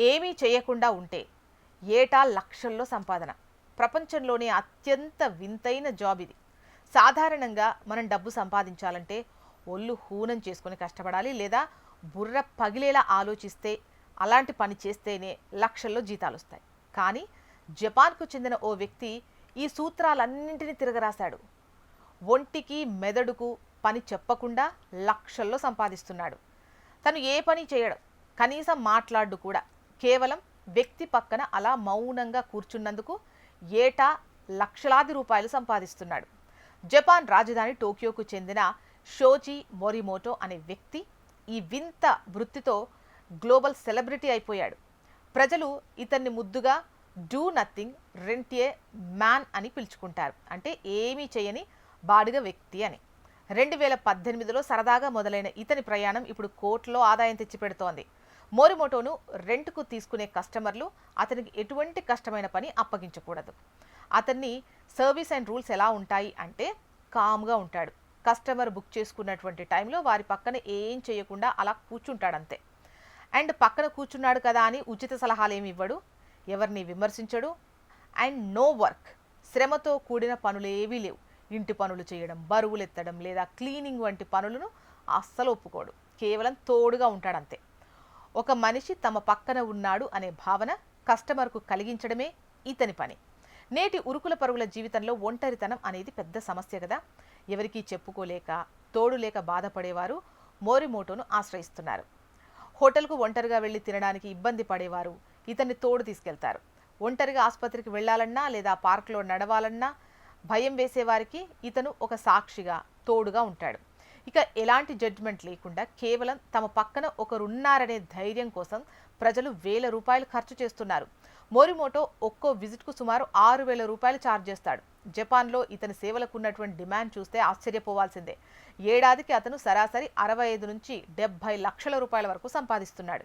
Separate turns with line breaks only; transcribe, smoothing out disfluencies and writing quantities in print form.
ఏమీ చేయకుండా ఉంటే ఏటా లక్షల్లో సంపాదన. ప్రపంచంలోనే అత్యంత వింతైన జాబ్ ఇది. సాధారణంగా మనం డబ్బు సంపాదించాలంటే ఒళ్ళు హూనం చేసుకొని కష్టపడాలి, లేదా బుర్ర పగిలేలా ఆలోచిస్తే, అలాంటి పని చేస్తేనే లక్షల్లో జీతాలు వస్తాయి. కానీ జపాన్కు చెందిన ఓ వ్యక్తి ఈ సూత్రాలన్నింటినీ తిరగరాశాడు. ఒంటికి మెదడుకు పని చెప్పకుండా లక్షల్లో సంపాదిస్తున్నాడు. తను ఏ పని చేయడు, కనీసం మాట్లాడు కూడా. కేవలం వ్యక్తి పక్కన అలా మౌనంగా కూర్చున్నందుకు ఏటా లక్షలాది రూపాయలు సంపాదిస్తున్నాడు. జపాన్ రాజధాని టోక్యోకు చెందిన షోజీ మోరిమోటో అనే వ్యక్తి ఈ వింత వృత్తితో గ్లోబల్ సెలబ్రిటీ అయిపోయాడు. ప్రజలు ఇతన్ని ముద్దుగా డూ నథింగ్ రెంటియే మ్యాన్ అని పిలుచుకుంటారు. అంటే ఏమీ చేయని బాడుగ వ్యక్తి అని. 2018లో సరదాగా మొదలైన ఇతని ప్రయాణం ఇప్పుడు కోట్లలో ఆదాయం తెచ్చిపెడుతోంది. మోరిమోటోను రెంట్కు తీసుకునే కస్టమర్లు అతనికి ఎటువంటి కష్టమైన పని అప్పగించకూడదు. అతన్ని సర్వీస్ అండ్ రూల్స్ ఎలా ఉంటాయి అంటే, కామ్గా ఉంటాడు. కస్టమర్ బుక్ చేసుకున్నటువంటి టైంలో వారి పక్కన ఏం చేయకుండా అలా కూర్చుంటాడంతే. అండ్ పక్కన కూర్చున్నాడు కదా అని ఉచిత సలహాలు ఏమి ఇవ్వడు, ఎవరిని విమర్శించడు. అండ్ నో వర్క్, శ్రమతో కూడిన పనులేవీ లేవు. ఇంటి పనులు చేయడం, బరువులు ఎత్తడం లేదా క్లీనింగ్ వంటి పనులను అస్సలు ఒప్పుకోడు. కేవలం తోడుగా ఉంటాడంతే. ఒక మనిషి తమ పక్కన ఉన్నాడు అనే భావన కస్టమర్కు కలిగించడమే ఇతని పని. నేటి ఉరుకుల పరుగుల జీవితంలో ఒంటరితనం అనేది పెద్ద సమస్య కదా. ఎవరికీ చెప్పుకోలేక, తోడు లేక బాధపడేవారు మోరిమోటోను ఆశ్రయిస్తున్నారు. హోటల్కు ఒంటరిగా వెళ్ళి తినడానికి ఇబ్బంది పడేవారు ఇతన్ని తోడు తీసుకెళ్తారు. ఒంటరిగా ఆసుపత్రికి వెళ్లాలన్నా లేదా పార్కులో నడవాలన్నా భయం వేసేవారికి ఇతను ఒక సాక్షిగా, తోడుగా ఉంటాడు. ఇక ఎలాంటి జడ్జిమెంట్ లేకుండా కేవలం తమ పక్కన ఒకరున్నారనే ధైర్యం కోసం ప్రజలు వేల రూపాయలు ఖర్చు చేస్తున్నారు. మోరిమోటో ఒక్కో విజిట్కు సుమారు 6,000 రూపాయలు ఛార్జ్ చేస్తాడు. జపాన్లో ఇతని సేవలకు ఉన్నటువంటి డిమాండ్ చూస్తే ఆశ్చర్యపోవాల్సిందే. ఏడాదికి అతను సరాసరి 65 నుంచి 70 లక్షల రూపాయల వరకు సంపాదిస్తున్నాడు.